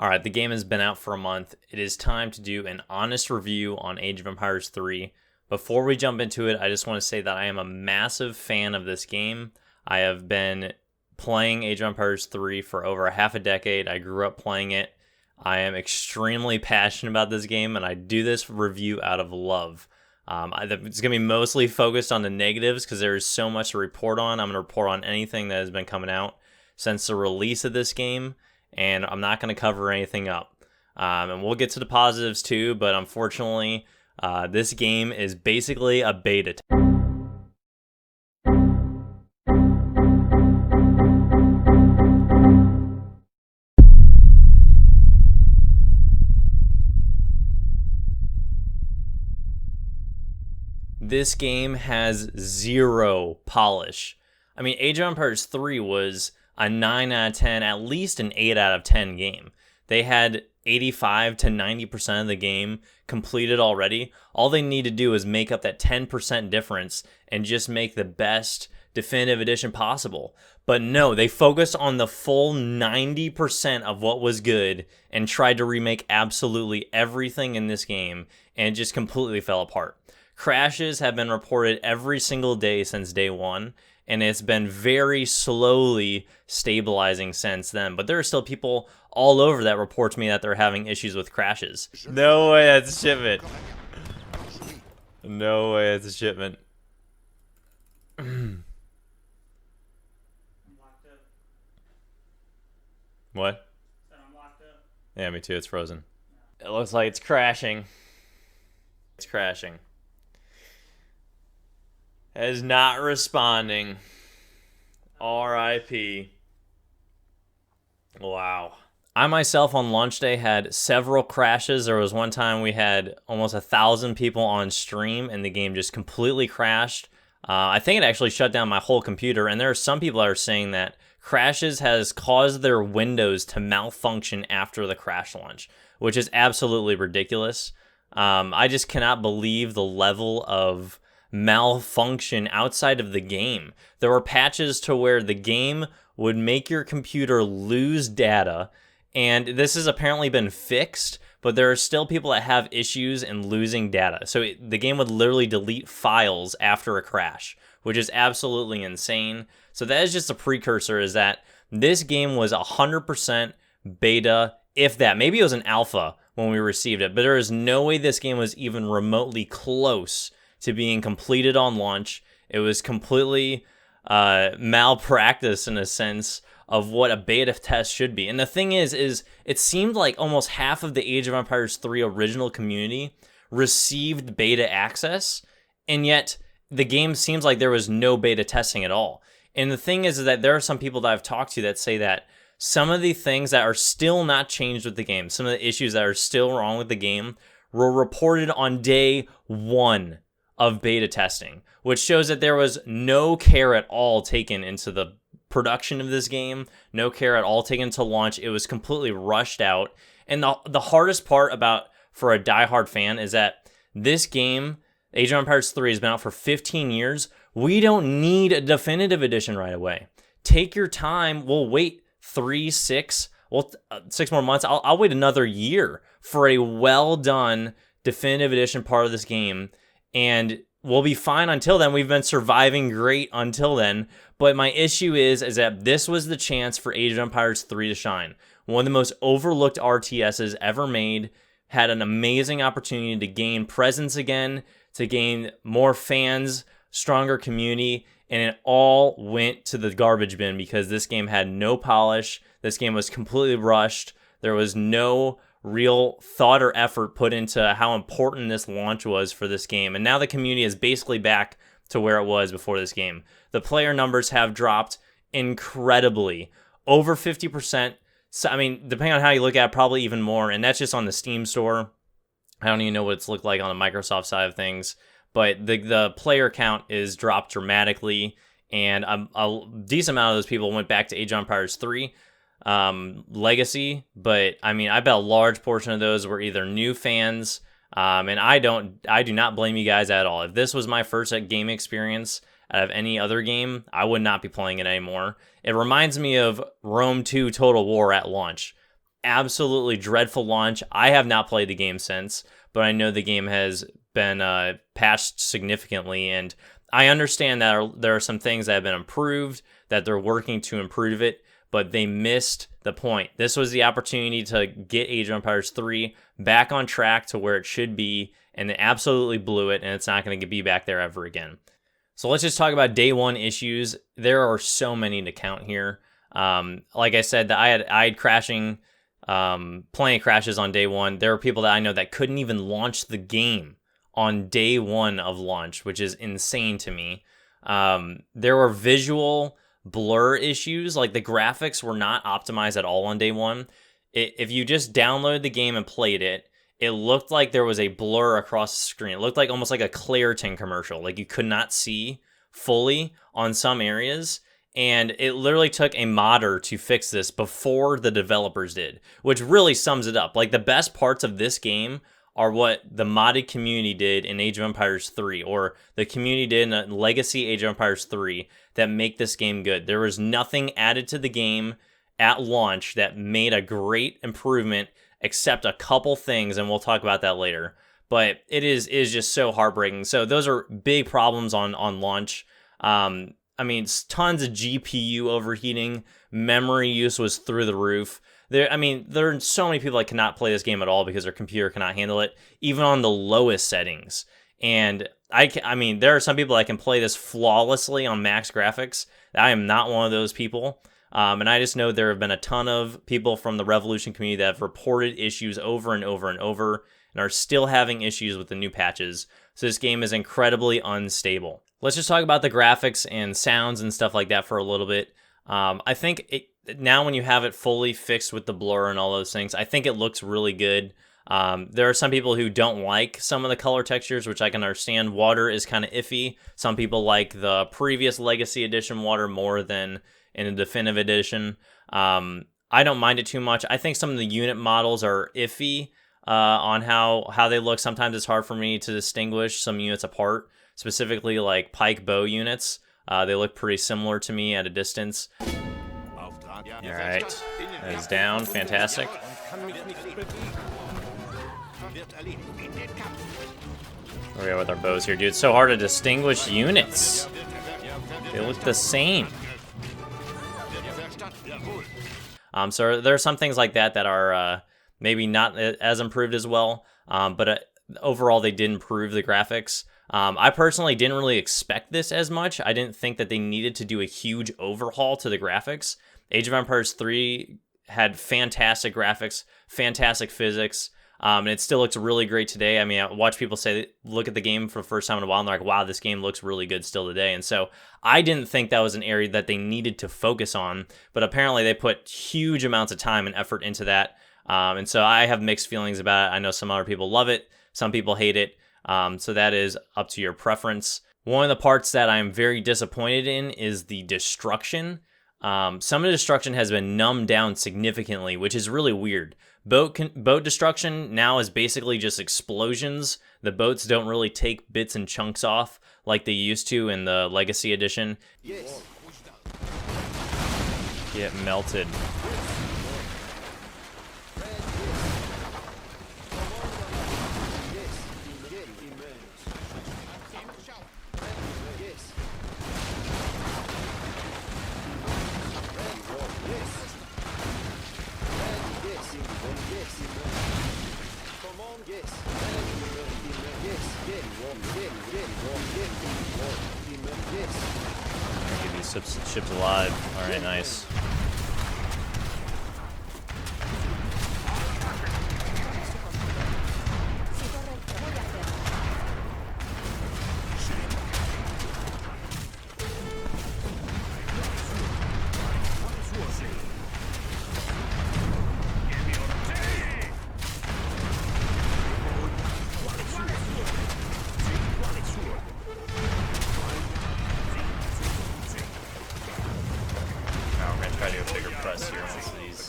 All right, the game has been out for a month. It is time to do an honest review on Age of Empires 3. Before we jump into it, I just want to say that I am a massive fan of this game. I have been playing Age of Empires 3 for over half a decade. I grew up playing it. I am extremely passionate about this game, and I do this review out of love. It's going to be mostly focused on the negatives because there is so much to report on. I'm going to report on anything that has been coming out since the release of this game, and I'm not going to cover anything up. And we'll get to the positives too, but unfortunately, this game is basically a beta. This game has zero polish. I mean, Age of Empires 3 was a 9 out of 10, at least an 8 out of 10 game. They had 85 to 90% of the game completed already. All they need to do is make up that 10% difference and just make the best definitive edition possible. But no, they focused on the full 90% of what was good and tried to remake absolutely everything in this game, and it just completely fell apart. Crashes have been reported every single day since day one, and it's been very slowly stabilizing since then. But there are still people all over that report to me that they're having issues with crashes. No way that's a shipment. No way that's a shipment. What? Yeah, me too. It's frozen. It looks like it's crashing. It's crashing. It is not responding. RIP. Wow. I myself on launch day had several crashes. There was one time we had almost 1,000 people on stream and the game just completely crashed. I think it actually shut down my whole computer, and there are some people that are saying that crashes has caused their Windows to malfunction after the crash launch, which is absolutely ridiculous. I just cannot believe the level of malfunction outside of the game. There were patches to where the game would make your computer lose data, and this has apparently been fixed, but there are still people that have issues in losing data. So the game would literally delete files after a crash, which is absolutely insane. So that is just a precursor, is that this game was 100% beta, if that. Maybe it was an alpha when we received it, but there is no way this game was even remotely close to being completed on launch. It was completely malpractice in a sense of what a beta test should be. And the thing is it seemed like almost half of the Age of Empires 3 original community received beta access, and yet the game seems like there was no beta testing at all. And the thing is that there are some people that I've talked to that say that some of the things that are still not changed with the game, some of the issues that are still wrong with the game, were reported on day one of beta testing, which shows that there was no care at all taken into the production of this game, no care at all taken to launch. It was completely rushed out. And the hardest part about for a diehard fan is that this game, Age of Empires 3, has been out for 15 years. We don't need a definitive edition right away. Take your time. We'll wait 6 more months. I'll wait another year for a well done definitive edition part of this game, and we'll be fine until then. We've been surviving great until then. But my issue is that this was the chance for Age of Empires 3 to shine. One of the most overlooked RTSs ever made, had an amazing opportunity to gain presence again, to gain more fans, stronger community, and it all went to the garbage bin because this game had no polish. This game was completely rushed. There was no real thought or effort put into how important this launch was for this game. And now the community is basically back to where it was before this game. The player numbers have dropped incredibly. Over 50%. So, I mean, depending on how you look at it, probably even more. And that's just on the Steam store. I don't even know what it's looked like on the Microsoft side of things. But the player count is dropped dramatically. And a decent amount of those people went back to Age of Empires 3. Legacy, but I mean, I bet a large portion of those were either new fans, and I do not blame you guys at all. If this was my first game experience out of any other game, I would not be playing it anymore. It reminds me of Rome 2 Total War at launch. absolutely dreadful launch. I have not played the game since, but I know the game has been patched significantly, and I understand that there are some things that have been improved, that they're working to improve it, but they missed the point. This was the opportunity to get Age of Empires 3 back on track to where it should be, and they absolutely blew it, and it's not going to be back there ever again. So let's just talk about day one issues. There are so many to count here. Like I said, I had crashing, plenty of crashes on day one. There are people that I know that couldn't even launch the game on day one of launch, which is insane to me. There were visual blur issues, like the graphics were not optimized at all on day one. If you just downloaded the game and played it, it looked like there was a blur across the screen. It looked like almost like a Claritin commercial. Like you could not see fully on some areas. And it literally took a modder to fix this before the developers did, which really sums it up. Like the best parts of this game are what the modded community did in Age of Empires 3, or the community did in Legacy Age of Empires 3 that make this game good. There was nothing added to the game at launch that made a great improvement except a couple things, and we'll talk about that later. But it is just so heartbreaking. So those are big problems on launch. I mean, tons of GPU overheating. Memory use was through the roof. There are so many people that cannot play this game at all because their computer cannot handle it, even on the lowest settings. And I mean, there are some people that can play this flawlessly on max graphics. I am not one of those people. And I just know there have been a ton of people from the Revolution community that have reported issues over and over and over and are still having issues with the new patches. So this game is incredibly unstable. Let's just talk about the graphics and sounds and stuff like that for a little bit. I think now when you have it fully fixed with the blur and all those things, I think it looks really good. There are some people who don't like some of the color textures, which I can understand. Water is kind of iffy. Some people like the previous Legacy Edition water more than in the Definitive Edition. I don't mind it too much. I think some of the unit models are iffy on how they look. Sometimes it's hard for me to distinguish some units apart, specifically like pike bow units. They look pretty similar to me at a distance. All right, that is down. Fantastic. Where are we at with our bows here, dude? It's so hard to distinguish units. They look the same. So there are some things like that that are maybe not as improved as well, but overall they did improve the graphics. I personally didn't really expect this as much. I didn't think that they needed to do a huge overhaul to the graphics. Age of Empires 3 had fantastic graphics, fantastic physics, and it still looks really great today. I mean, I watch people say, look at the game for the first time in a while, and they're like, wow, this game looks really good still today. And so I didn't think that was an area that they needed to focus on, but apparently they put huge amounts of time and effort into that. And so I have mixed feelings about it. I know some other people love it, some people hate it. So that is up to your preference. One of the parts that I'm very disappointed in is the destruction. Some of the destruction has been numbed down significantly, which is really weird. Boat destruction now is basically just explosions. The boats don't really take bits and chunks off like they used to in the Legacy Edition. Yes. Get melted. Get these ships alive. All right, nice.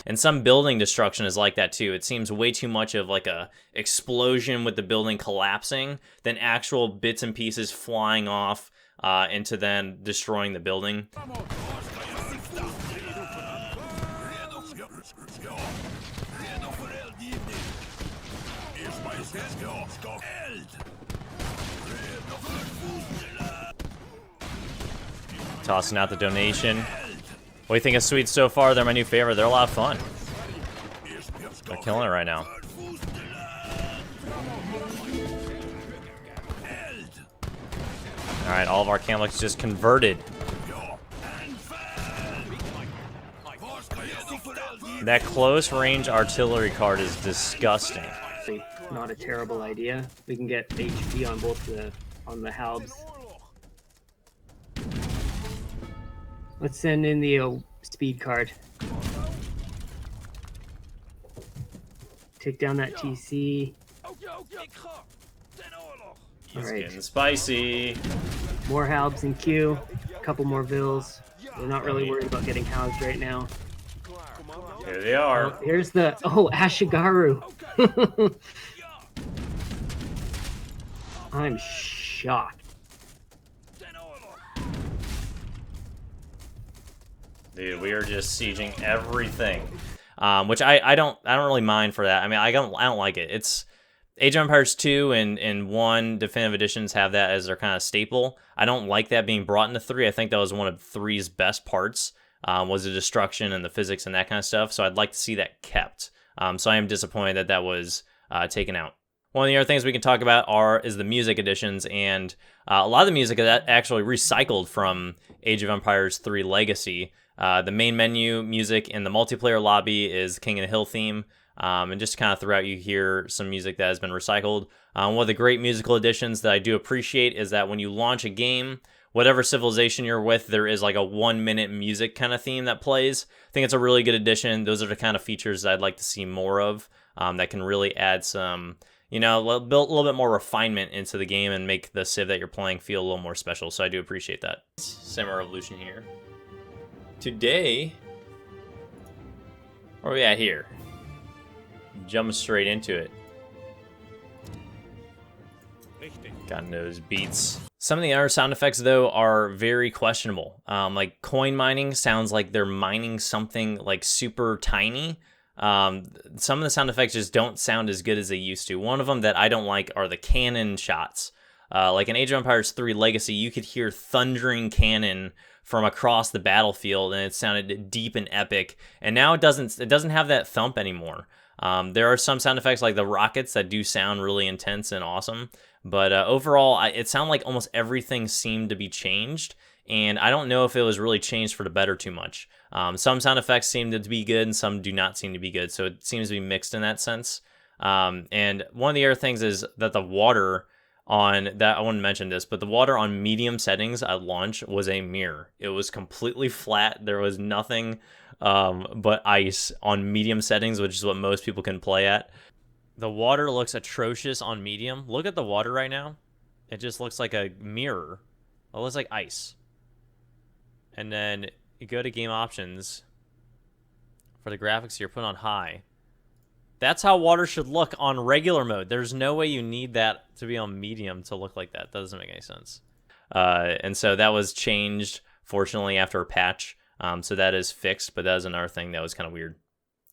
And some building destruction is like that too. It seems way too much of like a explosion with the building collapsing than actual bits and pieces flying off into then destroying the building. Tossing out the donation. What do you think of Swedes so far? They're my new favorite. They're a lot of fun. They're killing it right now. Alright, all of our Camlocks just converted. That close range artillery card is disgusting. Not a terrible idea. We can get HP on both the halbs. Let's send in the speed card. Take down that TC. It's getting spicy. More halbs in queue. A couple more vills. We're not really worried about getting housed right now. Here they are. Oh, here's the Ashigaru. I'm shocked. Dude, we are just sieging everything, which I don't really mind for that. I mean, I don't like it. It's Age of Empires 2 and 1 Definitive Editions have that as their kind of staple. I don't like that being brought into 3. I think that was one of 3's best parts, was the destruction and the physics and that kind of stuff. So I'd like to see that kept. So I am disappointed that that was taken out. One of the other things we can talk about is the music additions, and a lot of the music that actually recycled from Age of Empires 3 Legacy. The main menu music in the multiplayer lobby is King of the Hill theme, and just kind of throughout you hear some music that has been recycled. One of the great musical additions that I do appreciate is that when you launch a game, whatever civilization you're with, there is like a 1-minute music kind of theme that plays. I think it's a really good addition. Those are the kind of features that I'd like to see more of, that can really add some, build a little bit more refinement into the game and make the Civ that you're playing feel a little more special. So I do appreciate that. SamuraiRevolution here. Today, where are we at here? Jump straight into it. God knows beats. Some of the other sound effects, though, are very questionable. Like coin mining sounds like they're mining something like super tiny. Some of the sound effects just don't sound as good as they used to. One of them that I don't like are the cannon shots. Like in Age of Empires 3 Legacy, you could hear thundering cannon from across the battlefield, and it sounded deep and epic. And now it doesn't have that thump anymore. There are some sound effects like the rockets that do sound really intense and awesome, but overall, it sounded like almost everything seemed to be changed, and I don't know if it was really changed for the better too much. Some sound effects seem to be good, and some do not seem to be good, so it seems to be mixed in that sense. And one of the other things is that the water on that, I want to mention this, but the water on medium settings at launch was a mirror. It was completely flat. There was nothing but ice on medium settings, which is what most people can play at. The water looks atrocious on medium. Look at the water right now. It just looks like a mirror. It looks like ice. And then you go to game options. For the graphics here, put on high. That's how water should look on regular mode. There's no way you need that to be on medium to look like that. That doesn't make any sense. And so that was changed, fortunately, after a patch. So that is fixed, but that is another thing that was kind of weird.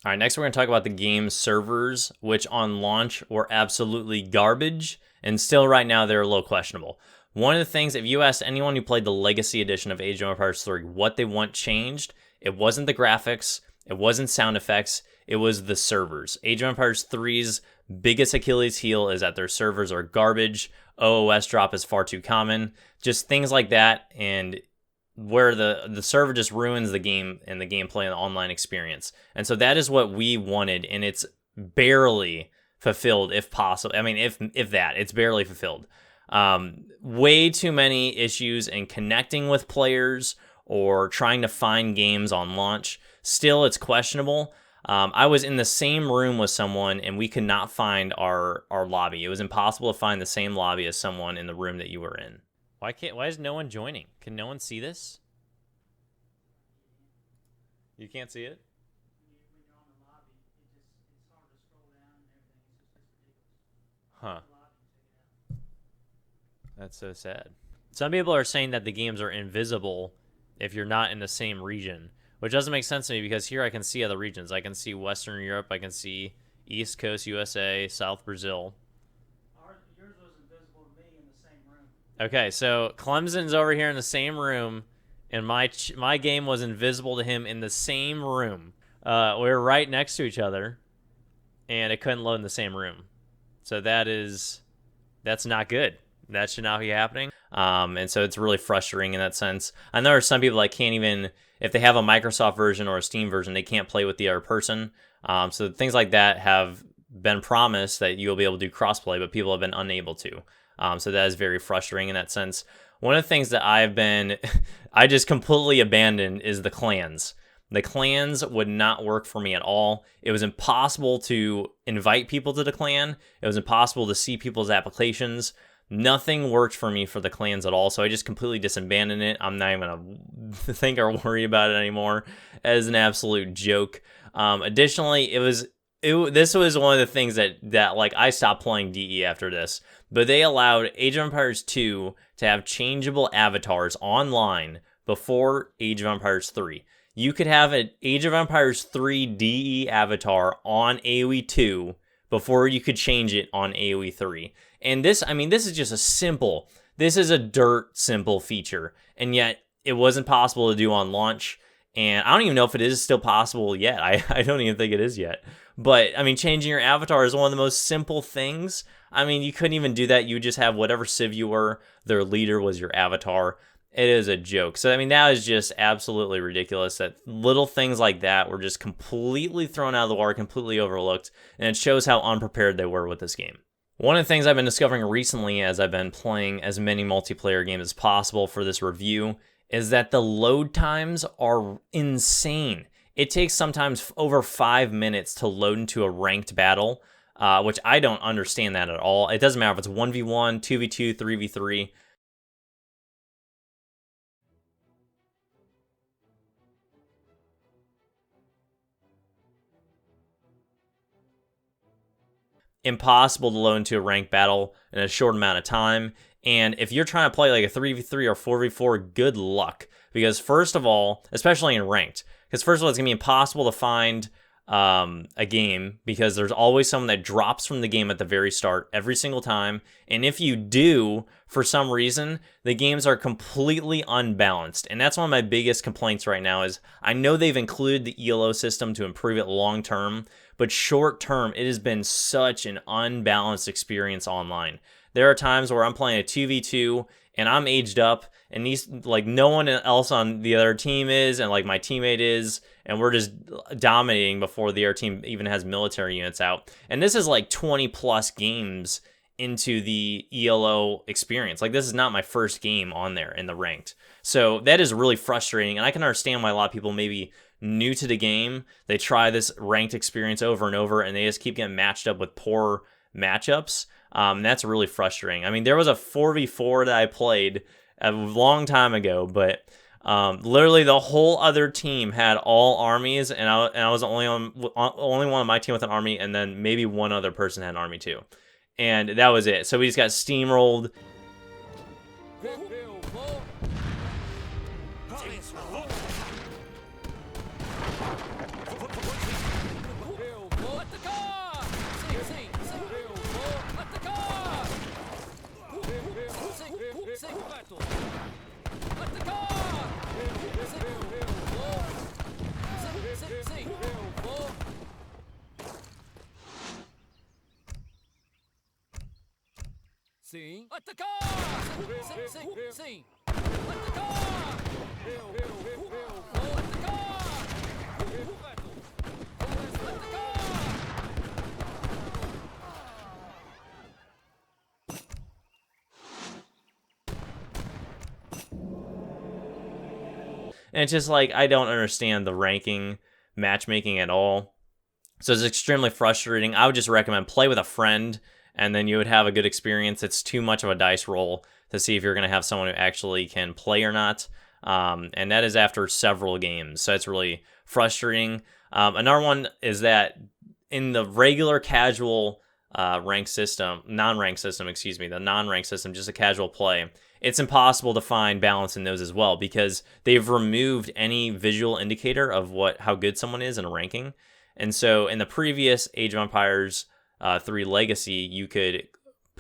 All right, next we're going to talk about the game's servers, which on launch were absolutely garbage, and still right now they're a little questionable. One of the things, if you asked anyone who played the Legacy edition of Age of Empires 3 what they want changed, it wasn't the graphics, it wasn't sound effects, it was the servers. Age of Empires 3's biggest Achilles heel is that their servers are garbage, OOS drop is far too common, just things like that, and where the server just ruins the game and the gameplay and the online experience. And so that is what we wanted, and it's barely fulfilled if possible. I mean, if that, it's barely fulfilled. Way too many issues in connecting with players or trying to find games on launch. Still, it's questionable. I was in the same room with someone, and we could not find our lobby. It was impossible to find the same lobby as someone in the room that you were in. Why is no one joining? Can no one see this? You can't see it? Huh. That's so sad. Some people are saying that the games are invisible if you're not in the same region, which doesn't make sense to me because here I can see other regions. I can see Western Europe, I can see East Coast USA, South Brazil. Okay, so Clemson's over here in the same room, and my game was invisible to him in the same room. We were right next to each other, and it couldn't load in the same room. So that's not good. That should not be happening. And so it's really frustrating in that sense. I know there are some people that can't even, if they have a Microsoft version or a Steam version, they can't play with the other person. So things like that have been promised that you'll be able to do crossplay, but people have been unable to. So that is very frustrating in that sense. One of the things that I just completely abandoned is the clans. The clans would not work for me at all. It was impossible to invite people to the clan. It was impossible to see people's applications. Nothing worked for me for the clans at all, so I just completely disabandoned it. I'm not even going to think or worry about it anymore. As an absolute joke. Additionally, this was one of the things that like I stopped playing DE after this, but they allowed Age of Empires 2 to have changeable avatars online before Age of Empires 3. You could have an Age of Empires 3 DE avatar on AoE 2 before you could change it on AoE 3. And this is just this is a dirt simple feature, and yet it wasn't possible to do on launch. And I don't even know if it is still possible yet. I don't even think it is yet. But, changing your avatar is one of the most simple things. You couldn't even do that. You would just have whatever civ you were, their leader was your avatar. It is a joke. So, that is just absolutely ridiculous that little things like that were just completely thrown out of the water, completely overlooked. And it shows how unprepared they were with this game. One of the things I've been discovering recently as I've been playing as many multiplayer games as possible for this review is that the load times are insane. It takes sometimes over 5 minutes to load into a ranked battle, which I don't understand that at all. It doesn't matter if it's 1v1, 2v2, 3v3. Impossible to load into a ranked battle in a short amount of time. And if you're trying to play like a 3v3 or 4v4, good luck. Because first of all, especially in ranked, because first of all, it's going to be impossible to find a game because there's always someone that drops from the game at the very start every single time. And if you do, for some reason, the games are completely unbalanced. And that's one of my biggest complaints right now is I know they've included the ELO system to improve it long term, but short term, it has been such an unbalanced experience online. There are times where I'm playing a 2v2 and I'm aged up and no one else on the other team is, and like my teammate is, and we're just dominating before the other team even has military units out. And this is like 20 plus games into the ELO experience. Like, this is not my first game on there in the ranked. So that is really frustrating, and I can understand why a lot of people maybe new to the game, they try this ranked experience over and over, and they just keep getting matched up with poor matchups. That's really frustrating. There was a 4v4 that I played a long time ago, but literally the whole other team had all armies, and I was only one on my team with an army, and then maybe one other person had an army too, and that was it. So we just got steamrolled. Sim. Atacar! Sim. Atacar! And it's just like, I don't understand the ranking matchmaking at all. So it's extremely frustrating. I would just recommend play with a friend, and then you would have a good experience. It's too much of a dice roll to see if you're going to have someone who actually can play or not. And that is after several games. So it's really frustrating. Another one is that in the regular casual non-ranked system, the non-ranked system, just a casual play, it's impossible to find balance in those as well because they've removed any visual indicator of how good someone is in a ranking. And so in the previous Age of Empires 3 Legacy, you could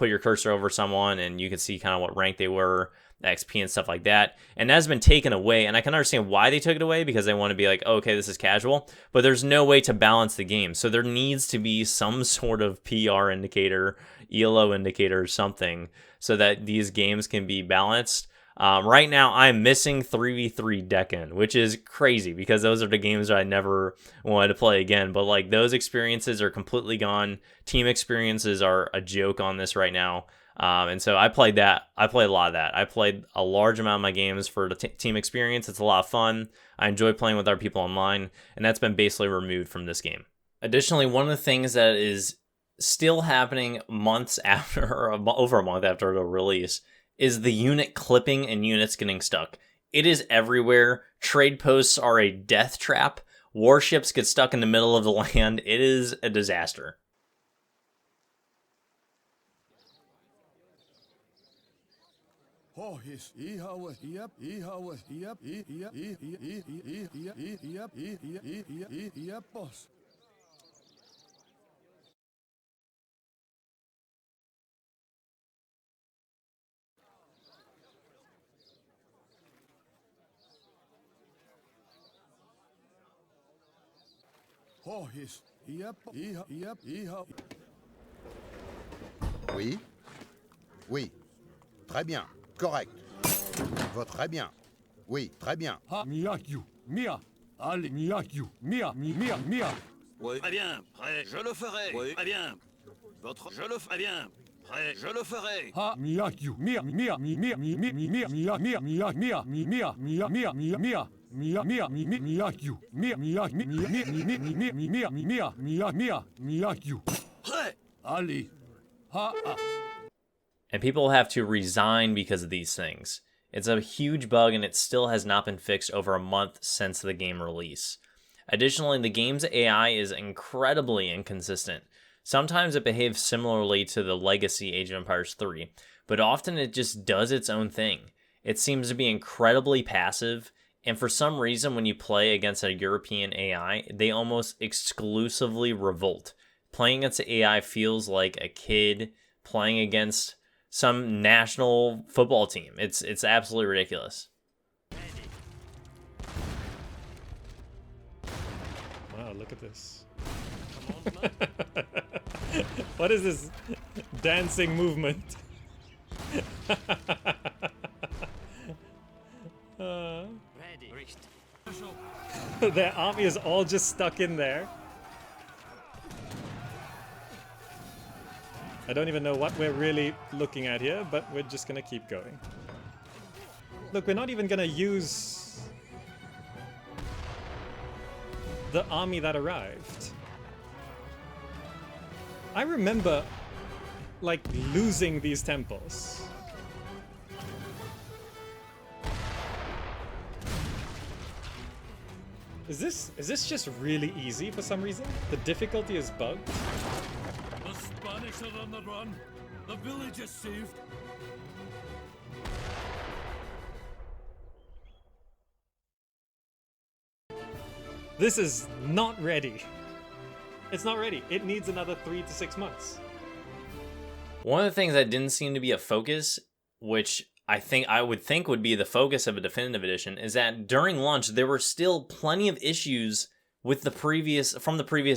put your cursor over someone and you can see kind of what rank they were, XP and stuff like that. And that's been taken away, and I can understand why they took it away, because they want to be like, oh, okay, this is casual, but there's no way to balance the game. So there needs to be some sort of PR indicator, ELO indicator or something, so that these games can be balanced. Right now, I'm missing 3v3 Dekken, which is crazy because those are the games that I never wanted to play again. But like, those experiences are completely gone. Team experiences are a joke on this right now. And so I played that. I played a lot of that. I played a large amount of my games for the team experience. It's a lot of fun. I enjoy playing with other people online, and that's been basically removed from this game. Additionally, one of the things that is still happening months after, or over a month after the release, is the unit clipping and units getting stuck. It is everywhere. Trade posts are a death trap. Warships get stuck in the middle of the land. It is a disaster. Oui. Oui. Très bien. Correct. Votre très bien. Oui, très bien. Ha, Miyakyu, Mia. Allez, Miyakyu, Mia, Mia, Mia. Oui. Très bien. Prêt. Je le ferai. Oui. Très bien. Votre. Je le ferai bien. Prêt. Je le ferai. Ha, Miyakyu, Mia, Mia, Mia, Mia, Mia, Mia, Mia, Mia, Mia, Mia, Mia, Mia, Mia, Mia, Mia. Mia, Mia, Miyakyu, Mia, Mia, Mia, Mia, Mia, Mia, Mia, Mia, Mia, Mia, Miyakyu. Prêt. Allez. Ha, ha. And people have to resign because of these things. It's a huge bug, and it still has not been fixed over a month since the game release. Additionally, the game's AI is incredibly inconsistent. Sometimes it behaves similarly to the legacy Age of Empires 3, but often it just does its own thing. It seems to be incredibly passive, and for some reason when you play against a European AI, they almost exclusively revolt. Playing against the AI feels like a kid playing against some national football team. It's absolutely ridiculous. Wow, look at this. What is this dancing movement? Their army is all just stuck in there. I don't even know what we're really looking at here, but we're just gonna keep going. Look, we're not even gonna use the army that arrived. I remember, like, losing these temples. Is this just really easy for some reason? The difficulty is bugged? The Spanish are on the run. The village is saved. This is not ready. It's not ready. It needs another 3 to 6 months. One of the things that didn't seem to be a focus, which I would think would be the focus of a definitive edition, is that during launch there were still plenty of issues with the previous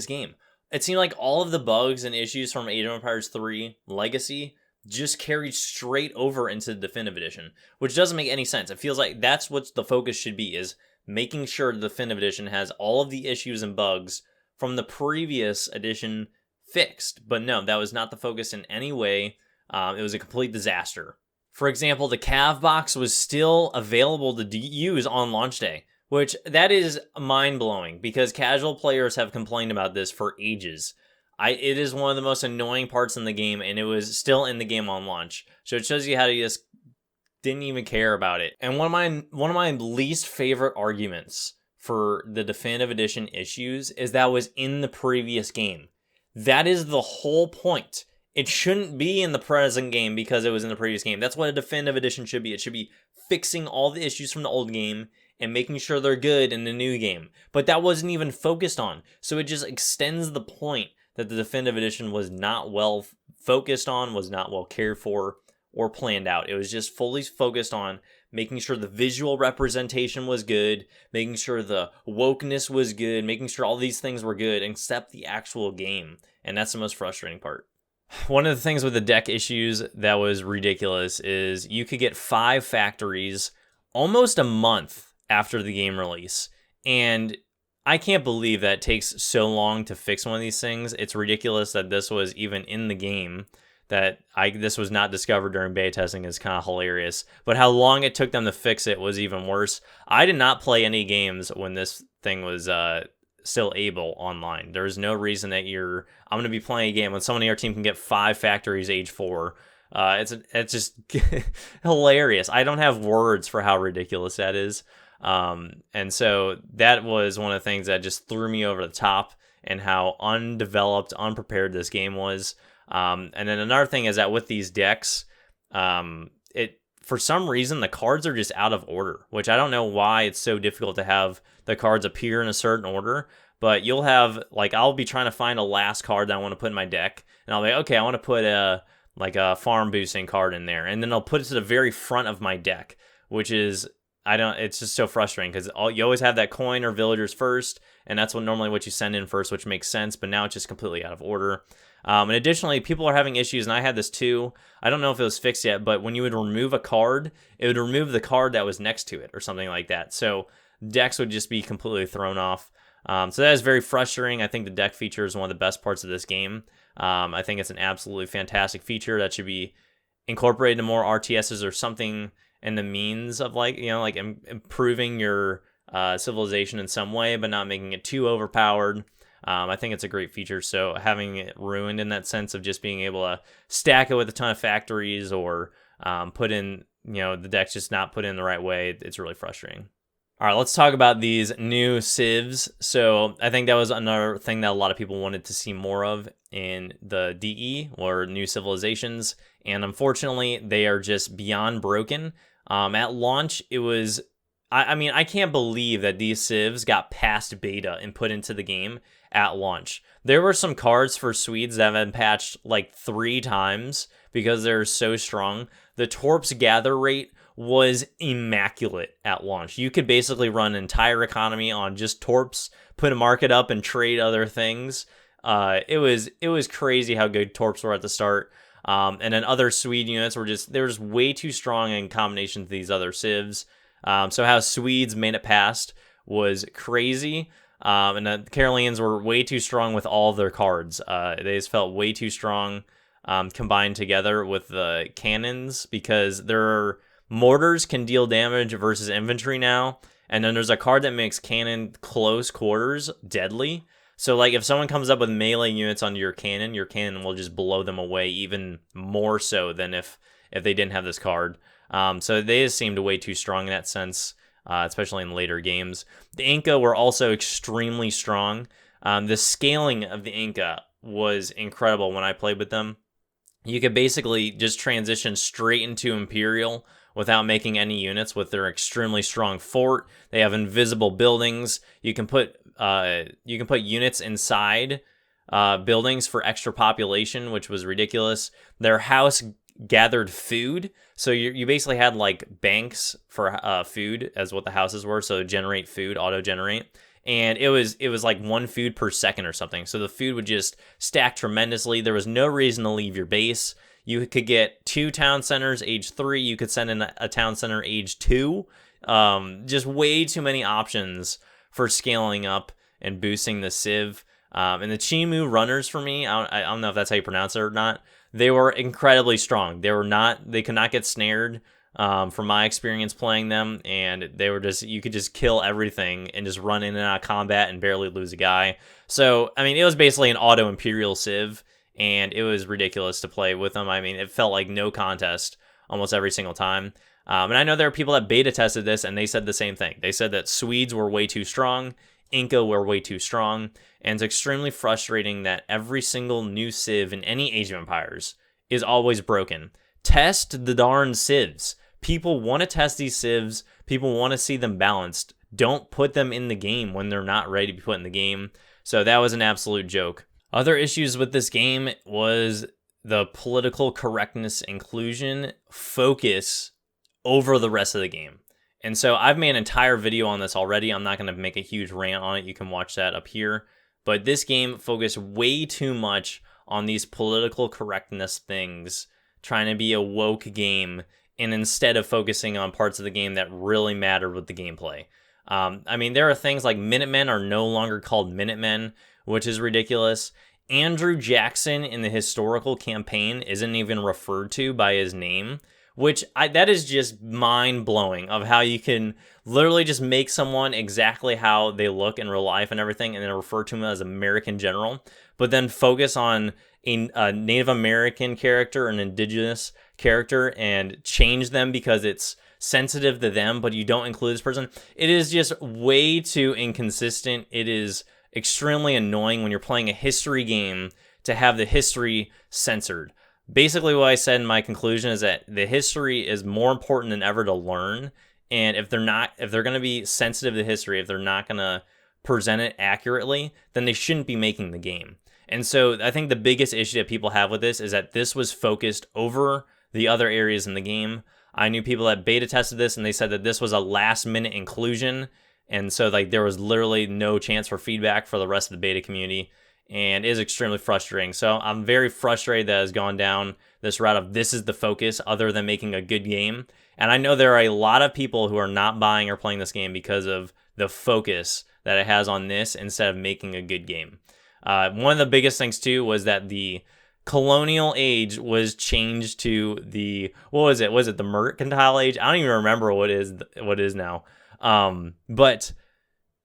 game. It seemed like all of the bugs and issues from Age of Empires 3 Legacy just carried straight over into the definitive edition, which doesn't make any sense. It feels like that's what the focus should be, is making sure the definitive edition has all of the issues and bugs from the previous edition fixed. But no, that was not the focus in any way. It was a complete disaster. For example, the Cav box was still available to use on launch day, which that is mind-blowing because casual players have complained about this for ages. It is one of the most annoying parts in the game, and it was still in the game on launch. So it shows you how to just didn't even care about it. And one of my least favorite arguments for the definitive edition issues is that was in the previous game. That is the whole point. It shouldn't be in the present game because it was in the previous game. That's what a definitive edition should be. It should be fixing all the issues from the old game and making sure they're good in the new game. But that wasn't even focused on. So it just extends the point that the definitive edition was not well focused on, was not well cared for, or planned out. It was just fully focused on making sure the visual representation was good, making sure the wokeness was good, making sure all these things were good, except the actual game. And that's the most frustrating part. One of the things with the deck issues that was ridiculous is you could get 5 factories almost a month after the game release. And I can't believe that it takes so long to fix one of these things. It's ridiculous that this was even in the game, that this was not discovered during beta testing is kind of hilarious. But how long it took them to fix it was even worse. I did not play any games when this thing was still able online. There's no reason that I'm going to be playing a game when someone on your team can get 5 factories age 4. It's just hilarious. I don't have words for how ridiculous that is. And so that was one of the things that just threw me over the top, and how undeveloped, unprepared this game was. And then another thing is that with these decks, for some reason, the cards are just out of order, which I don't know why it's so difficult to have the cards appear in a certain order. But you'll have, like, I'll be trying to find a last card that I want to put in my deck, and I'll be, okay, I want to put a farm boosting card in there, and then I'll put it to the very front of my deck, which is, it's just so frustrating, because you always have that coin or villagers first, and that's normally what you send in first, which makes sense, but now it's just completely out of order. And additionally, people are having issues, and I had this too. I don't know if it was fixed yet, but when you would remove a card, it would remove the card that was next to it or something like that. So decks would just be completely thrown off. So that is very frustrating. I think the deck feature is one of the best parts of this game. I think it's an absolutely fantastic feature that should be incorporated into more RTSs or something in the means of, like, improving your civilization in some way, but not making it too overpowered. I think it's a great feature, so having it ruined in that sense of just being able to stack it with a ton of factories, or put in, the deck's just not put in the right way, it's really frustrating. All right, let's talk about these new Civs. So I think that was another thing that a lot of people wanted to see more of in the DE, or new civilizations, and unfortunately, they are just beyond broken. At launch, it was... I can't believe that these Civs got past beta and put into the game at launch. There were some cards for Swedes that have been patched like 3 times because they're so strong. The Torps gather rate was immaculate at launch. You could basically run an entire economy on just Torps, put a market up, and trade other things. It was crazy how good Torps were at the start. And then other Swede units were just way too strong in combination to these other Civs. So how Swedes made it past was crazy. And the Carolians were way too strong with all of their cards. They just felt way too strong combined together with the cannons, because their mortars can deal damage versus infantry now. And then there's a card that makes cannon close quarters deadly. So, like, if someone comes up with melee units onto your cannon will just blow them away even more so than if they didn't have this card. So they just seemed way too strong in that sense, especially in later games. The Inca were also extremely strong. The scaling of the Inca was incredible when I played with them. You could basically just transition straight into Imperial without making any units with their extremely strong fort. They have invisible buildings. You can put units inside buildings for extra population, which was ridiculous. Their house gathered food, so you basically had like banks for food as what the houses were, so generate food, auto generate, and it was like 1 food per second or something, so the food would just stack tremendously. There was no reason to leave your base. You could get 2 town centers age 3, you could send in a town center age 2. Just way too many options for scaling up and boosting the Civ. And the Chimu runners, for me, I don't know if that's how you pronounce it or not, they were incredibly strong. They could not get snared, from my experience playing them, and you could just kill everything and just run in and out of combat and barely lose a guy. So, I mean, it was basically an auto Imperial Civ, and it was ridiculous to play with them. I mean, it felt like no contest almost every single time. And I know there are people that beta tested this, and they said the same thing. They said that Swedes were way too strong, Inca were way too strong, and it's extremely frustrating that every single new Civ in any Age of Empires is always broken. Test the darn Civs. People want to test these Civs. People want to see them balanced. Don't put them in the game when they're not ready to be put in the game. So that was an absolute joke. Other issues with this game was the political correctness inclusion focus over the rest of the game. And so I've made an entire video on this already. I'm not going to make a huge rant on it. You can watch that up here. But this game focused way too much on these political correctness things, trying to be a woke game, and instead of focusing on parts of the game that really mattered with the gameplay. I mean, there are things like Minutemen are no longer called Minutemen, which is ridiculous. Andrew Jackson in the historical campaign isn't even referred to by his name, which that is just mind-blowing of how you can literally just make someone exactly how they look in real life and everything, and then refer to him as American General, but then focus on a Native American character, an indigenous character, and change them because it's sensitive to them, but you don't include this person. It is just way too inconsistent. It is extremely annoying when you're playing a history game to have the history censored. Basically, what I said in my conclusion is that the history is more important than ever to learn, and if they're going to be sensitive to history, if they're not going to present it accurately, then they shouldn't be making the game. And so I think the biggest issue that people have with this is that this was focused over the other areas in the game. I knew people that beta tested this, and they said that this was a last-minute inclusion, and so like there was literally no chance for feedback for the rest of the beta community. And it is extremely frustrating. So I'm very frustrated that it's gone down this route of this is the focus other than making a good game. And I know there are a lot of people who are not buying or playing this game because of the focus that it has on this instead of making a good game. One of the biggest things too was that the colonial age was changed to the, what was it? Was it the mercantile age? I don't even remember what it is now. But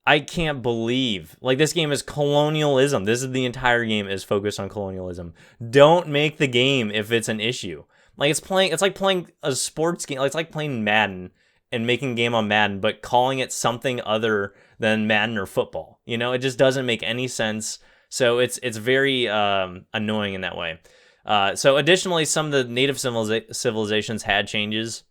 I can't believe, like, this game is colonialism. This is the entire game is focused on colonialism. Don't make the game if it's an issue. Like, it's like playing a sports game. Like, it's like playing Madden and making a game on Madden, but calling it something other than Madden or football. You know, it just doesn't make any sense. So it's very annoying in that way. So additionally, some of the native civilizations had changes,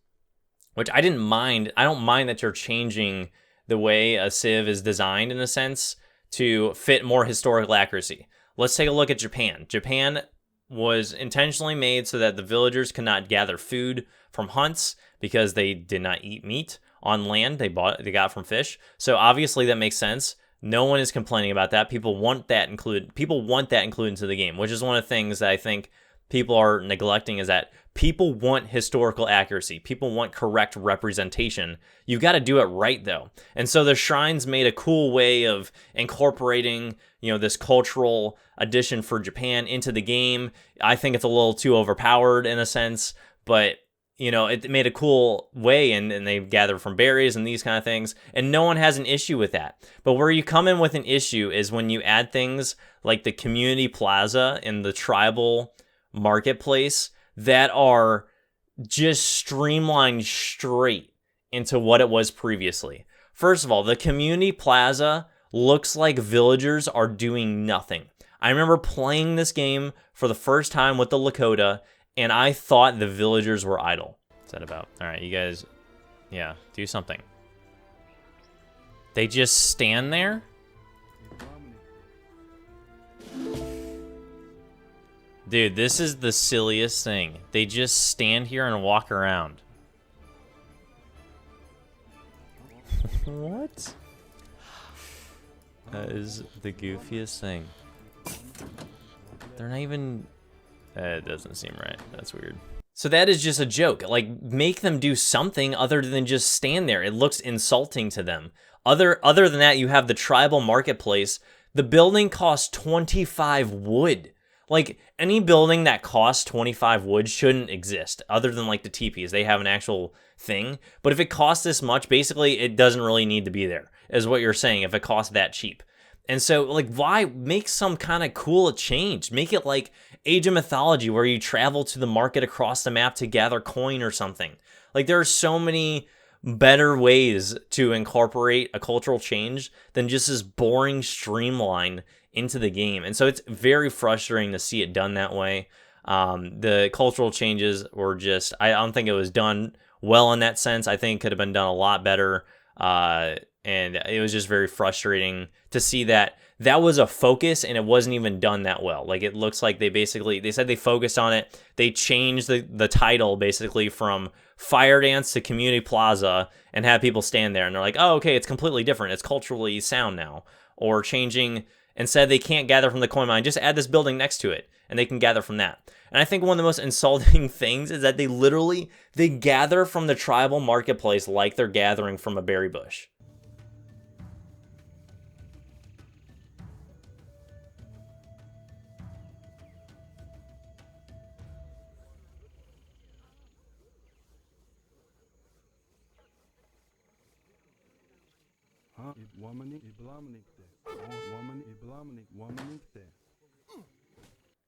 which I didn't mind. I don't mind that you're changing the way a Civ is designed, in a sense, to fit more historical accuracy. Let's take a look at Japan. Japan was intentionally made so that the villagers could not gather food from hunts because they did not eat meat on land. They got from fish. So obviously that makes sense. No one is complaining about that. People want that included. People want that included into the game, which is one of the things that I think people are neglecting, is that people want historical accuracy. People want correct representation. You got to do it right, though. And so the shrines made a cool way of incorporating, you know, this cultural addition for Japan into the game. I think it's a little too overpowered in a sense, but you know, it made a cool way, and they gather from berries and these kind of things, and no one has an issue with that. But where you come in with an issue is when you add things like the community plaza and the tribal marketplace that are just streamlined straight into what it was previously. First of all, the community plaza looks like villagers are doing nothing. I remember playing this game for the first time with the Lakota, and I thought the villagers were idle. What's that about? All right, you guys, yeah, do something. They just stand there? Dude, this is the silliest thing. They just stand here and walk around. What? That is the goofiest thing. They're not even... It doesn't seem right. That's weird. So that is just a joke. Like, make them do something other than just stand there. It looks insulting to them. Other than that, you have the tribal marketplace. The building costs 25 wood. Like, any building that costs 25 wood shouldn't exist, other than, like, the teepees. They have an actual thing. But if it costs this much, basically, it doesn't really need to be there, is what you're saying, if it costs that cheap. And so, like, why make some kind of cool change? Make it like Age of Mythology, where you travel to the market across the map to gather coin or something. Like, there are so many better ways to incorporate a cultural change than just this boring streamline into the game. And so it's very frustrating to see it done that way. The cultural changes were just, I don't think it was done well in that sense. I think it could have been done a lot better. And it was just very frustrating to see that that was a focus, and it wasn't even done that well. Like, it looks like they said they focused on it. They changed the title basically from Fire Dance to Community Plaza and had people stand there, and they're like, oh, okay, it's completely different. It's culturally sound now. Or changing, instead they can't gather from the coin mine, just add this building next to it, and they can gather from that. And I think one of the most insulting things is that they gather from the tribal marketplace like they're gathering from a berry bush.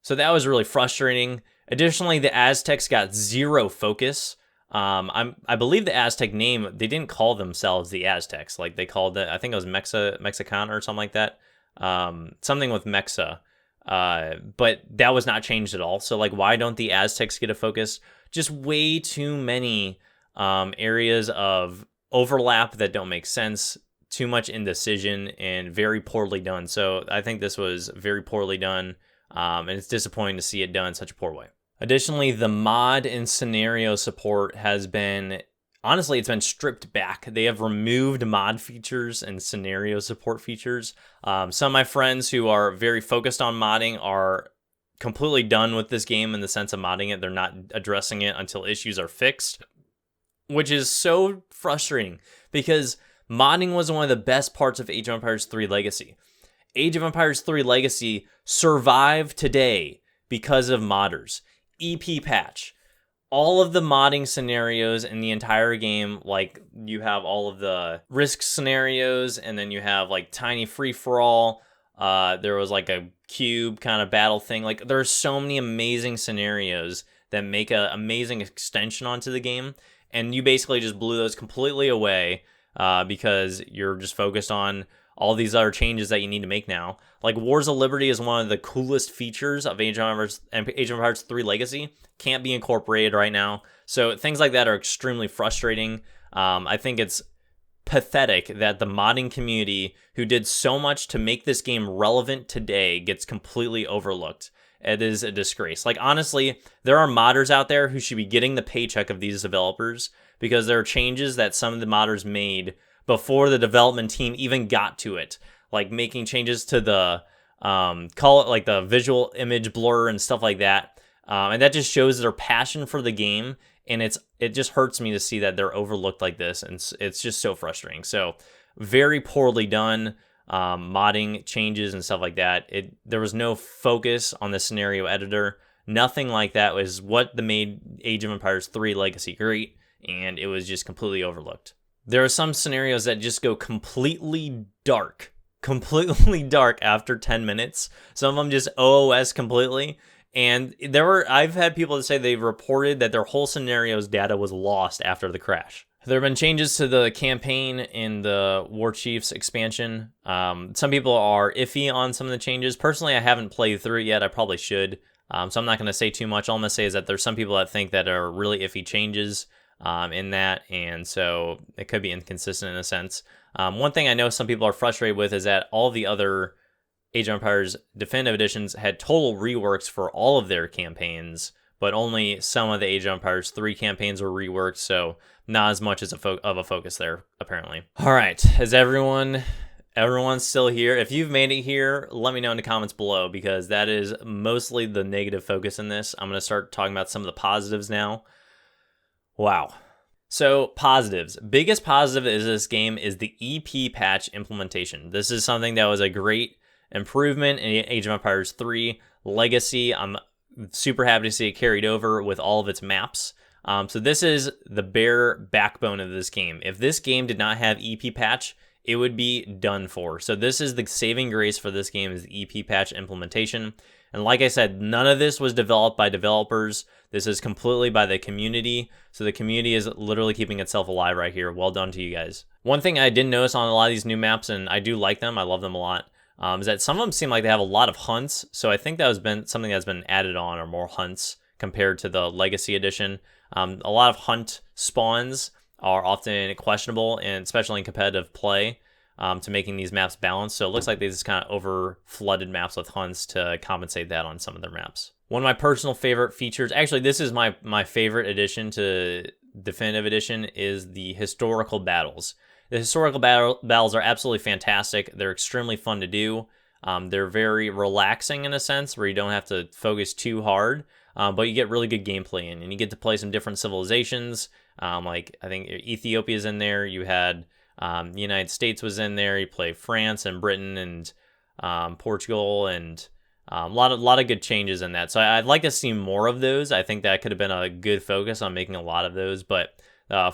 So that was really frustrating. Additionally, the Aztecs got zero focus. I believe the Aztec name, they didn't call themselves the Aztecs. Like, they called it, I think it was Mexicana or something like that. Something with Mexa. But that was not changed at all. So, like, why don't the Aztecs get a focus? Just way too many areas of overlap that don't make sense. Too much indecision and very poorly done. So I think this was very poorly done. And it's disappointing to see it done in such a poor way. Additionally, the mod and scenario support has been, honestly, it's been stripped back. They have removed mod features and scenario support features. Some of my friends who are very focused on modding are completely done with this game in the sense of modding it. They're not addressing it until issues are fixed, which is so frustrating because modding was one of the best parts of Age of Empires 3 Legacy. Age of Empires 3 Legacy survived today because of modders. EP patch. All of the modding scenarios in the entire game, like you have all of the risk scenarios, and then you have like tiny free-for-all. There was like a cube kind of battle thing. Like, there's so many amazing scenarios that make an amazing extension onto the game, and you basically just blew those completely away because you're just focused on all these other changes that you need to make now. Like, Wars of Liberty is one of the coolest features of Age of Empires 3 Legacy. Can't be incorporated right now. So things like that are extremely frustrating. I think it's pathetic that the modding community, who did so much to make this game relevant today, gets completely overlooked. It is a disgrace. Like, honestly, there are modders out there who should be getting the paycheck of these developers because there are changes that some of the modders made before the development team even got to it, like making changes to the like the visual image blur and stuff like that, and that just shows their passion for the game. And it just hurts me to see that they're overlooked like this, and it's just so frustrating. So very poorly done modding changes and stuff like that. There was no focus on the scenario editor. Nothing like that was what made Age of Empires 3 Legacy great, and it was just completely overlooked. There are some scenarios that just go completely dark after 10 minutes. Some of them just OOS completely. And I've had people that say they've reported that their whole scenario's data was lost after the crash. There have been changes to the campaign in the War Chiefs expansion. Some people are iffy on some of the changes. Personally, I haven't played through it yet. I probably should. So I'm not going to say too much. All I'm going to say is that there's some people that think that are really iffy changes in that, and so it could be inconsistent in a sense. One thing I know some people are frustrated with is that all the other Age of Empires Definitive Editions had total reworks for all of their campaigns, but only some of the Age of Empires 3 campaigns were reworked, so not as much as of a focus there, apparently. All right, is everyone's still here? If you've made it here, let me know in the comments below, because that is mostly the negative focus in this. I'm going to start talking about some of the positives now. Wow. So, positives. Biggest positive is this game is the EP patch implementation. This is something that was a great improvement in Age of Empires 3 Legacy. I'm super happy to see it carried over with all of its maps. So this is the bare backbone of this game. If this game did not have EP patch, it would be done for. So this is the saving grace for this game, is the EP patch implementation. And like I said, none of this was developed by developers. This is completely by the community. So the community is literally keeping itself alive right here. Well done to you guys. One thing I did notice on a lot of these new maps, and I do like them, I love them a lot, is that some of them seem like they have a lot of hunts. So I think that has been something that's been added on, or more hunts compared to the Legacy Edition. A lot of hunt spawns are often questionable, and especially in competitive play. to making these maps balanced. So it looks like they just kind of over flooded maps with hunts to compensate that on some of their maps. One of my personal favorite features, actually this is my favorite addition to Definitive Edition, is the historical battles. The historical battles are absolutely fantastic. They're extremely fun to do. They're very relaxing in a sense where you don't have to focus too hard, but you get really good gameplay in, and you get to play some different civilizations. Like I think Ethiopia's in there. You had the United States was in there. You play France and Britain and Portugal, and a lot of good changes in that. So I'd like to see more of those. I think that could have been a good focus on making a lot of those. But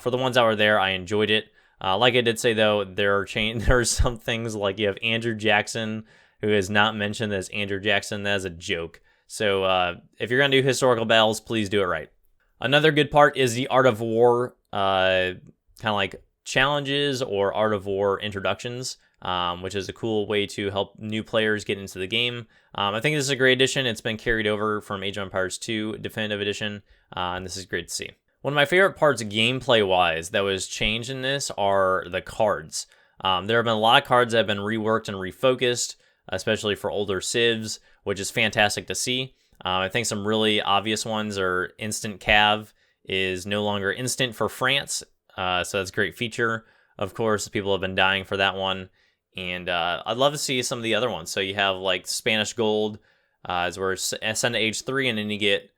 for the ones that were there, I enjoyed it. Like I did say though, there are some things like you have Andrew Jackson, who is not mentioned as Andrew Jackson. That is a joke. So if you're gonna do historical battles, please do it right. Another good part is the Art of War, kind of like challenges or Art of War introductions, which is a cool way to help new players get into the game. I think this is a great addition. It's been carried over from Age of Empires 2 Definitive Edition, and this is great to see. One of my favorite parts gameplay-wise that was changed in this are the cards. There have been a lot of cards that have been reworked and refocused, especially for older Civs, which is fantastic to see. I think some really obvious ones are Instant Cav is no longer instant for France, so that's a great feature. Of course, people have been dying for that one, and I'd love to see some of the other ones. So you have like Spanish Gold, is where send to age 3, and then you get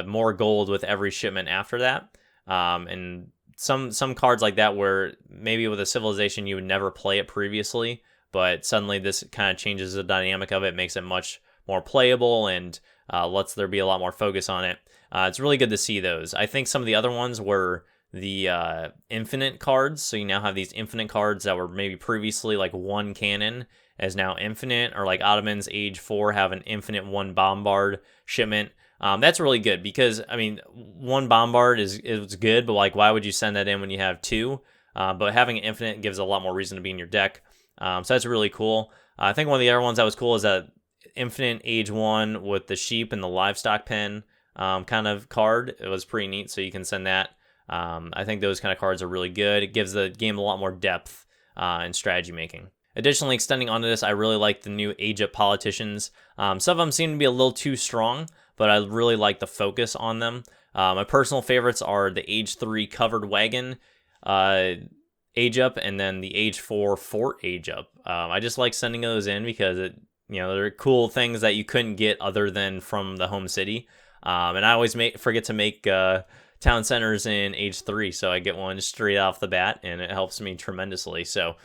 more gold with every shipment after that. And some cards like that where maybe with a civilization you would never play it previously, but suddenly this kind of changes the dynamic of it, makes it much more playable, and lets there be a lot more focus on it. It's really good to see those. I think some of the other ones were the infinite cards. So you now have these infinite cards that were maybe previously like one cannon as now infinite, or like Ottoman's Age 4 have an infinite one bombard shipment. That's really good because, I mean, one bombard is good, but like, why would you send that in when you have two? But having an infinite gives a lot more reason to be in your deck. So that's really cool. I think one of the other ones that was cool is that infinite Age 1 with the sheep and the livestock pen kind of card. It was pretty neat, so you can send that. I think those kind of cards are really good. It gives the game a lot more depth in strategy making. Additionally, extending onto this, I really like the new Age Up politicians. Some of them seem to be a little too strong, but I really like the focus on them. My personal favorites are the Age 3 Covered Wagon Age Up, and then the Age 4 Fort Age Up. I just like sending those in because they're cool things that you couldn't get other than from the home city. And I always forget to make town centers in Age 3, so I get one straight off the bat, and it helps me tremendously. So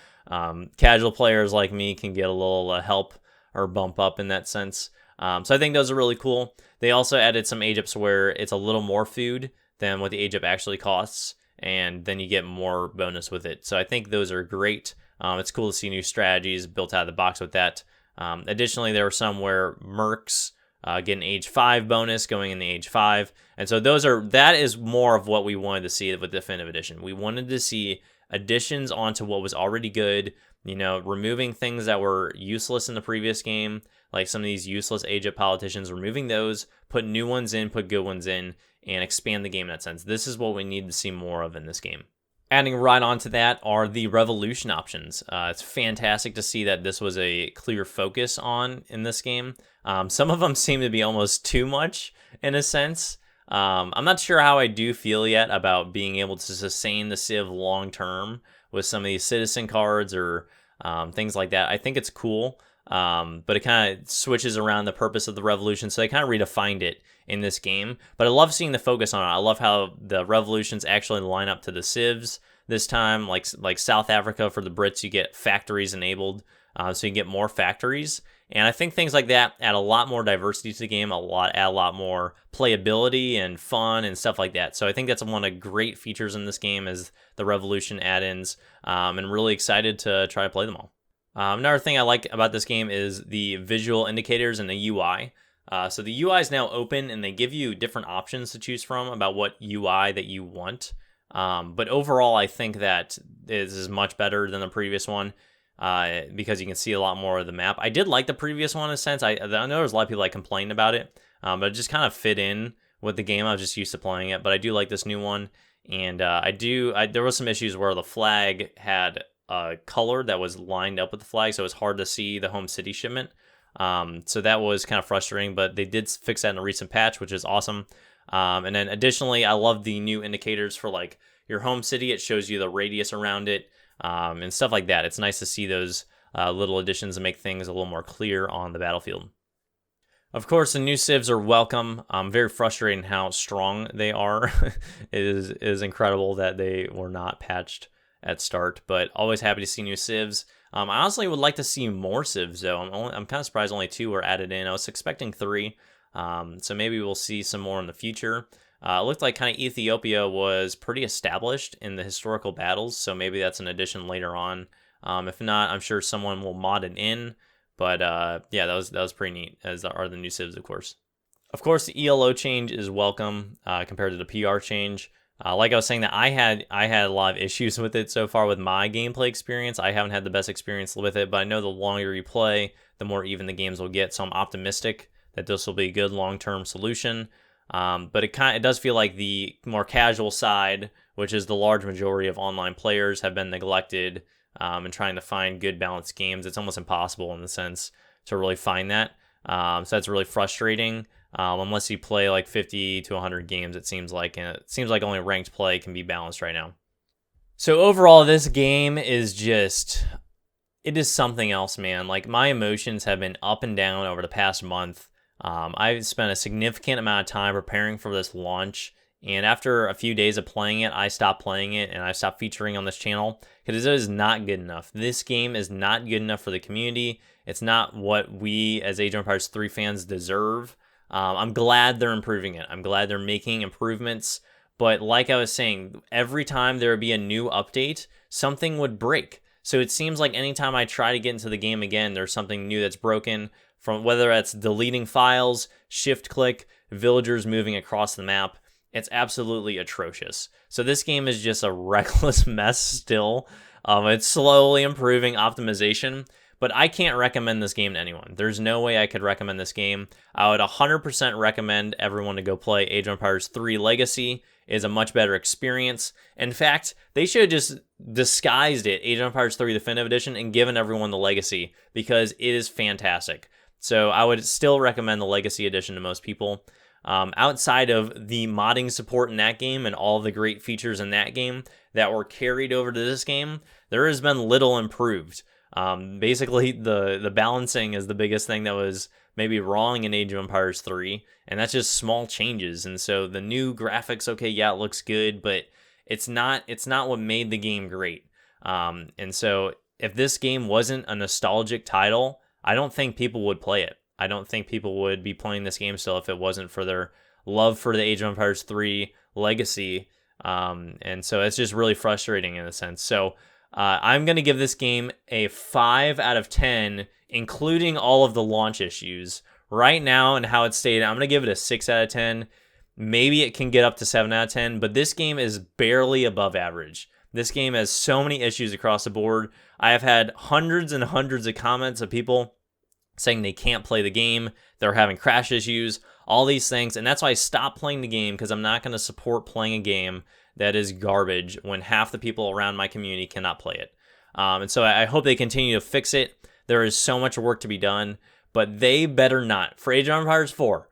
casual players like me can get a little help or bump up in that sense. So I think those are really cool. They also added some Age Ups where it's a little more food than what the Age Up actually costs, and then you get more bonus with it. So I think those are great. It's cool to see new strategies built out of the box with that. Additionally, there were some where mercs get an Age 5 bonus going in the Age 5. And so that is more of what we wanted to see with Definitive Edition. We wanted to see additions onto what was already good, removing things that were useless in the previous game, like some of these useless Age Up politicians, removing those, put new ones in, put good ones in, and expand the game in that sense. This is what we need to see more of in this game. Adding right onto that are the revolution options. It's fantastic to see that this was a clear focus on in this game. Some of them seem to be almost too much in a sense. I'm not sure how I do feel yet about being able to sustain the Civ long term with some of these citizen cards or things like that. I think it's cool, but it kind of switches around the purpose of the revolution, so they kind of redefined it in this game. But I love seeing the focus on it. I love how the revolutions actually line up to the Civs this time. Like South Africa, for the Brits, you get factories enabled, so you get more factories. And I think things like that add a lot more diversity to the game, add a lot more playability and fun and stuff like that. So I think that's one of the great features in this game is the revolution add-ins, and really excited to try to play them all. Another thing I like about this game is the visual indicators and the UI. So the UI is now open, and they give you different options to choose from about what UI that you want. But overall, I think that this is much better than the previous one. Because you can see a lot more of the map. I did like the previous one in a sense. I know there's a lot of people that complained about it, but it just kind of fit in with the game. I was just used to playing it, but I do like this new one. And there was some issues where the flag had color that was lined up with the flag, so it was hard to see the home city shipment. So that was kind of frustrating, but they did fix that in a recent patch, which is awesome. And then additionally, I love the new indicators for like your home city. It shows you the radius around it, and stuff like that. It's nice to see those little additions and make things a little more clear on the battlefield. Of course, the new civs are welcome. Very frustrating how strong they are. It is incredible that they were not patched at start, but always happy to see new civs. I honestly would like to see more civs, though. I'm kind of surprised only 2 were added in. I was expecting 3, so maybe we'll see some more in the future. It looked like kind of Ethiopia was pretty established in the historical battles, so maybe that's an addition later on. If not, I'm sure someone will mod it in. But yeah, that was pretty neat, as are the new civs, of course. Of course, the ELO change is welcome compared to the PR change. Like I was saying, that I had a lot of issues with it so far with my gameplay experience. I haven't had the best experience with it, but I know the longer you play, the more even the games will get. So I'm optimistic that this will be a good long-term solution. But it does feel like the more casual side, which is the large majority of online players, have been neglected. And trying to find good balanced games, it's almost impossible in the sense to really find that. So that's really frustrating. Unless you play like 50 to 100 games, it seems like only ranked play can be balanced right now. So overall, this game is it is something else, man. Like, my emotions have been up and down over the past month. I've spent a significant amount of time preparing for this launch. And after a few days of playing it, I stopped playing it and I stopped featuring on this channel because it is not good enough. This game is not good enough for the community. It's not what we as Age of Empires 3 fans deserve. I'm glad they're improving it. I'm glad they're making improvements. But like I was saying, every time there would be a new update, something would break. So it seems like anytime I try to get into the game again, there's something new that's broken, from whether that's deleting files, shift click, villagers moving across the map. It's absolutely atrocious. So this game is just a reckless mess still. It's slowly improving optimization, but I can't recommend this game to anyone. There's no way I could recommend this game. I would 100% recommend everyone to go play Age of Empires 3 Legacy. It is a much better experience. In fact, they should have just disguised it, Age of Empires 3 Definitive Edition, and given everyone the Legacy, because it is fantastic. So I would still recommend the Legacy Edition to most people. Outside of the modding support in that game and all the great features in that game that were carried over to this game, there has been little improved. Basically, the balancing is the biggest thing that was maybe wrong in Age of Empires 3, and that's just small changes. And so the new graphics, okay, yeah, it looks good, but it's not what made the game great. And so if this game wasn't a nostalgic title, I don't think people would play it. I don't think people would be playing this game still if it wasn't for their love for the Age of Empires 3 Legacy. And so it's just really frustrating in a sense. So I'm going to give this game a 5 out of 10, including all of the launch issues. Right now, and how it's stated, I'm going to give it a 6 out of 10. Maybe it can get up to 7 out of 10, but this game is barely above average. This game has so many issues across the board. I have had hundreds and hundreds of comments of people saying they can't play the game, they're having crash issues, all these things, and that's why I stopped playing the game, because I'm not going to support playing a game that is garbage when half the people around my community cannot play it. And so I hope they continue to fix it. There is so much work to be done, but they better not. For Age of Empires 4,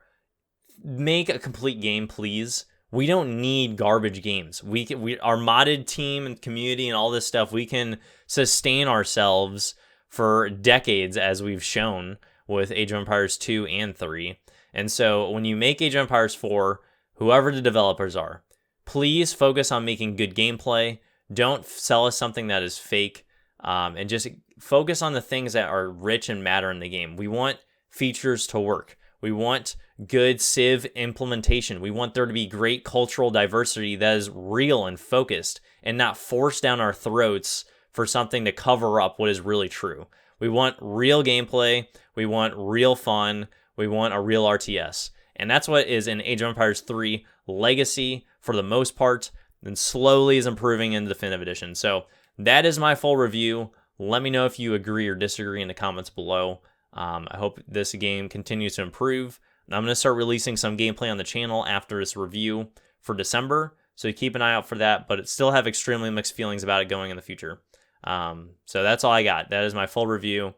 make a complete game, please. We don't need garbage games. Our modded team and community and all this stuff, we can sustain ourselves for decades, as we've shown with Age of Empires 2 and 3. And so when you make Age of Empires 4, whoever the developers are, please focus on making good gameplay. Don't sell us something that is fake, and just focus on the things that are rich and matter in the game. We want features to work. We want good Civ implementation. We want there to be great cultural diversity that is real and focused and not forced down our throats for something to cover up what is really true. We want real gameplay. We want real fun. We want a real RTS. And that's what is in Age of Empires 3 Legacy for the most part, and slowly is improving in the Definitive Edition. So that is my full review. Let me know if you agree or disagree in the comments below. I hope this game continues to improve. I'm going to start releasing some gameplay on the channel after this review for December, so keep an eye out for that, but still have extremely mixed feelings about it going in the future. So that's all I got. That is my full review.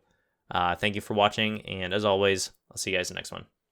Thank you for watching, and as always, I'll see you guys in the next one.